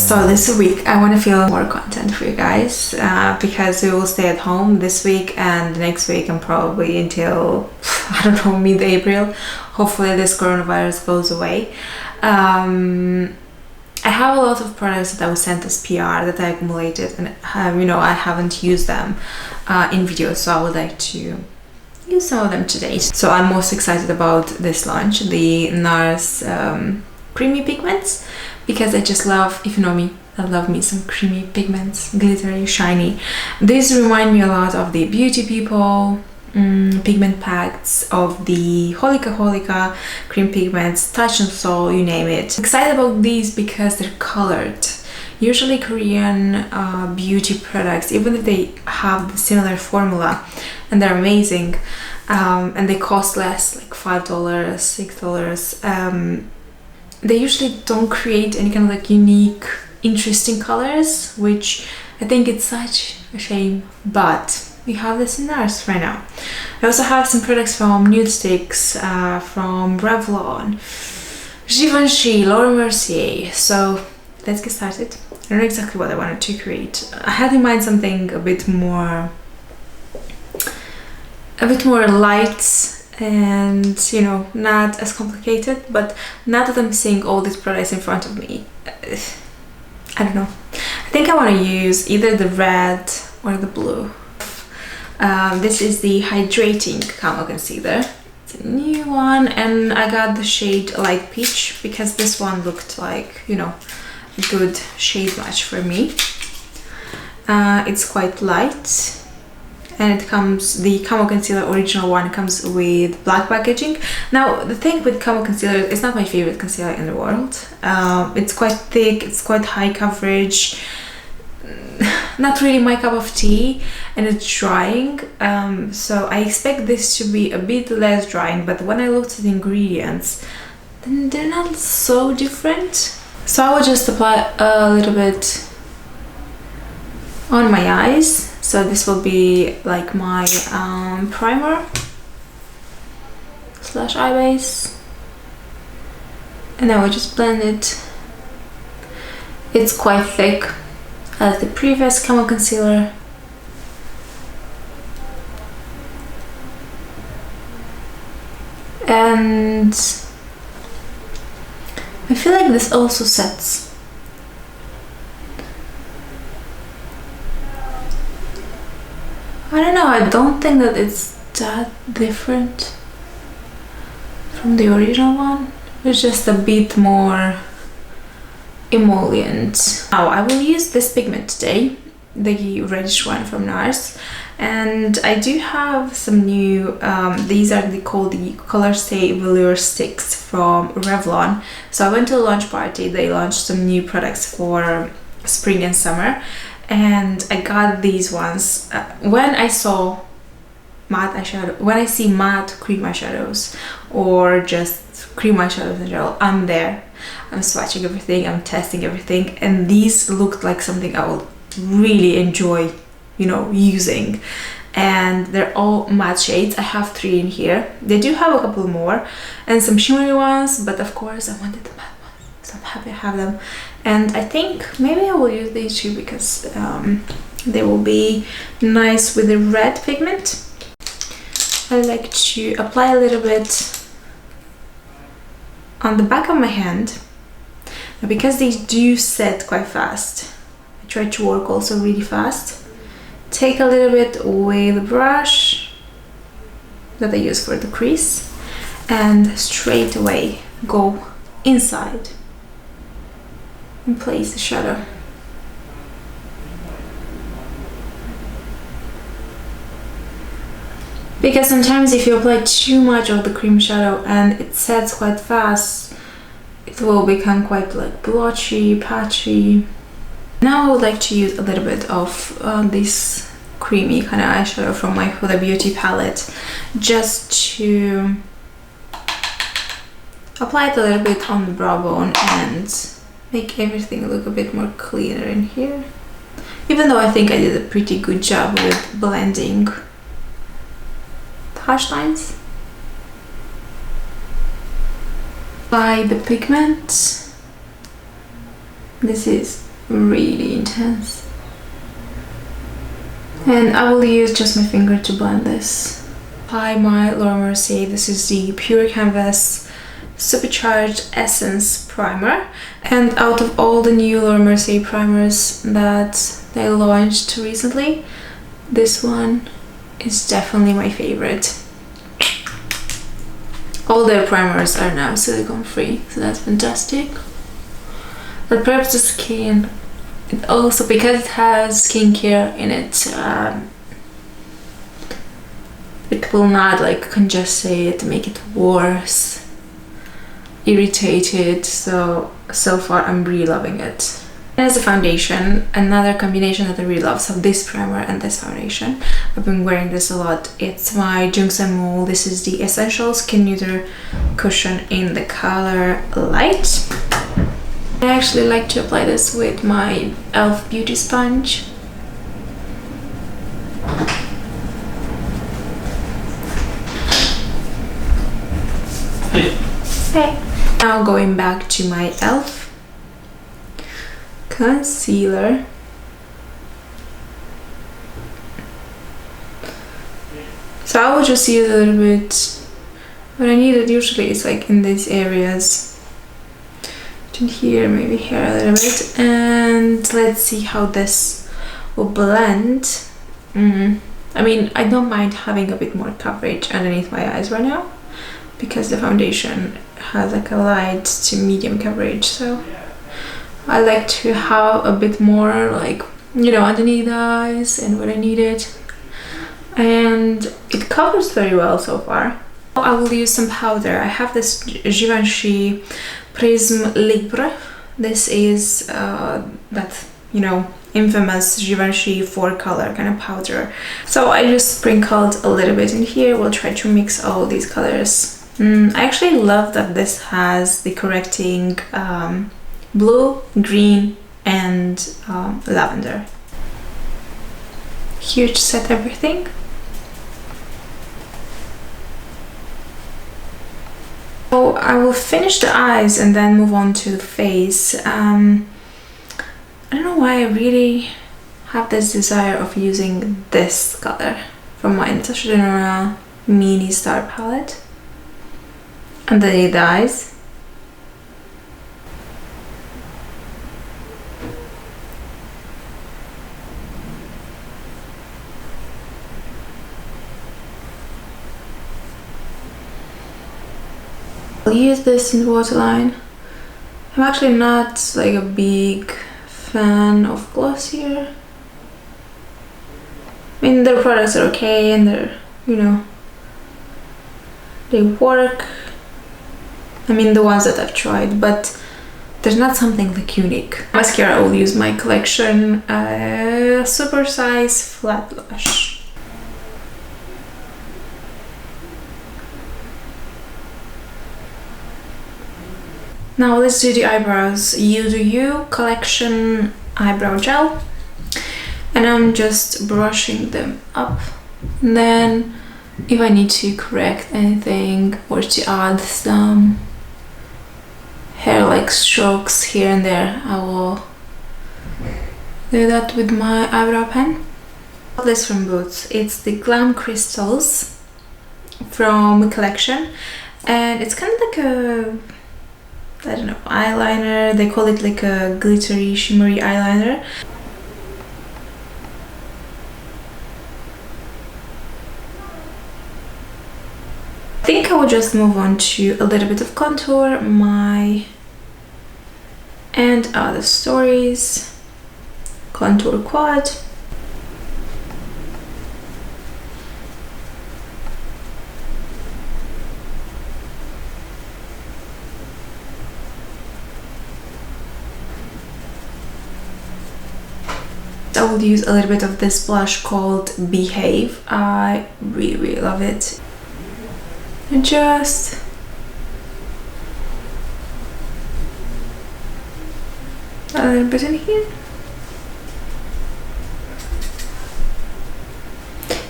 So this week I want to film more content for you guys because we will stay at home this week and next week and probably until, I don't know, mid-April. Hopefully this coronavirus goes away. I have a lot of products that I was sent as PR that I accumulated, and I haven't used them in videos, so I would like to use some of them today. So I'm most excited about this launch, the Nars creamy pigments, because I just love, if you know me, I love me some creamy pigments, glittery, shiny. These remind me a lot of the Beauty People pigment packs, of the Holika cream pigments, Touch and Soul, you name it. Excited about these because they're colored. Usually Korean beauty products, even if they have the similar formula and they're amazing and they cost less, like $5, $6, they usually don't create any kind of like unique, interesting colors, which I think it's such a shame, but we have this in Nars right now. I also have some products from Nudestix, from Revlon, Givenchy, Laura Mercier. So let's get started. I don't know exactly what I wanted to create. I had in mind something a bit more light and not as complicated, but now that I'm seeing all these products in front of me, I don't know. I think I want to use either the red or the blue. This is the Hydrating Camo Concealer. It's a new one, and I got the shade Light Peach because this one looked like, a good shade match for me. It's quite light, and it comes, the Camo Concealer original one comes with black packaging. Now the thing with Camo Concealer, it's not my favorite concealer in the world. It's quite thick, it's quite high coverage, not really my cup of tea, and it's drying. So I expect this to be a bit less drying, but when I looked at the ingredients, then they're not so different. So I will just apply a little bit on my eyes. So this will be like my primer / eye base, and I will just blend it. It's quite thick as the previous Camo Concealer. And I feel like this also sets. I don't know, I don't think that it's that different from the original one. It's just a bit more emollient. Now I will use this pigment today, the reddish one from Nars, and I do have some new, these are called the ColorStay Velour sticks from Revlon. So I went to a launch party, they launched some new products for spring and summer, and I got these ones. When I saw matte eyeshadow, when I see matte cream eyeshadows or just cream eyeshadows in general, I'm there. I'm swatching everything, I'm testing everything, and these looked like something I will really enjoy, using. And they're all matte shades. I have 3 in here. They do have a couple more and some shimmery ones, but of course I wanted the matte ones, so I'm happy I have them. And I think maybe I will use these 2 because they will be nice with the red pigment. I like to apply a little bit on the back of my hand. Now, because they do set quite fast, I try to work also really fast. Take a little bit with the brush that I use for the crease and straight away go inside and place the shadow. Because sometimes if you apply too much of the cream shadow and it sets quite fast, it will become quite like blotchy, patchy. Now I would like to use a little bit of this creamy kind of eyeshadow from my Huda Beauty palette, just to apply it a little bit on the brow bone and make everything look a bit more cleaner in here. Even though I think I did a pretty good job with blending the harsh lines. By the pigment, this is really intense. And I will use just my finger to blend this. Apply my Laura Mercier. This is the Pure Canvas Supercharged Essence Primer. And out of all the new Laura Mercier primers that they launched recently, this one is definitely my favorite. All their primers are now silicone free, so that's fantastic. It preps the skin. It also, because it has skincare in it, it will not like congest it, make it worse, irritate it. So far I'm really loving it. As a foundation, another combination that I really love, so this primer and this foundation, I've been wearing this a lot. It's my Givenchy. This is the Essential Skin Neuter Cushion in the color Light. I actually like to apply this with my e.l.f. beauty sponge. Hey. Now going back to my e.l.f. concealer. So I will just use a little bit. What I need it usually is like in these areas. Here, maybe here a little bit, and let's see how this will blend. I mean, I don't mind having a bit more coverage underneath my eyes right now because the foundation has like a light to medium coverage, so I like to have a bit more, like, you know, underneath the eyes and where I need it, and it covers very well so far. I will use some powder. I have this Givenchy Prisme Libre. This is that, you know, infamous Givenchy 4-color kind of powder. So I just sprinkled a little bit in here. We'll try to mix all these colors. I actually love that this has the correcting blue, green, and lavender. Here to set everything. So I will finish the eyes and then move on to the face. I don't know why I really have this desire of using this color from my Natasha Denona Mini Star palette underneath the eyes. I'll use this in the waterline. I'm actually not like a big fan of Glossier. I mean, their products are okay and they're, you know, they work. I mean, the ones that I've tried, but there's not something like unique. Mascara, I will use my collection Super Size Flat Lash. Now let's do the eyebrows. You Do You collection eyebrow gel, and I'm just brushing them up. And then if I need to correct anything or to add some hair-like strokes here and there, I will do that with my eyebrow pen. This from Boots. It's the Glam Crystals from collection, and it's kind of like a, I don't know, eyeliner. They call it like a glittery, shimmery eyeliner. I think I will just move on to a little bit of contour, and OtherStories contour quad. I will use a little bit of this blush called Behave. I really love it. And just a little bit in here.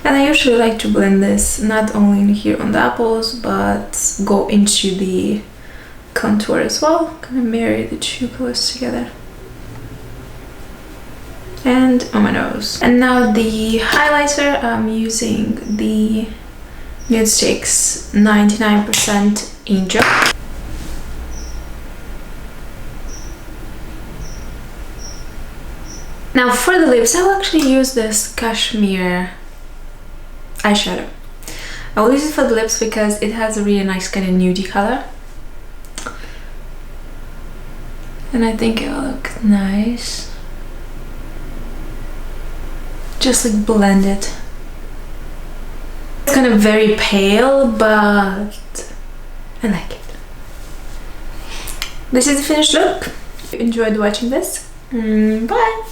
And I usually like to blend this not only in here on the apples, but go into the contour as well. Kind of marry the two colors together. and on my nose. And now the highlighter, I'm using the Nudestix 99% Angel. Now for the lips, I'll actually use this Cashmere eyeshadow. I will use it for the lips because it has a really nice kind of nudie color. And I think it'll look nice. Just like blend it. It's kind of very pale, but I like it. This is the finished look. If you enjoyed watching this, bye!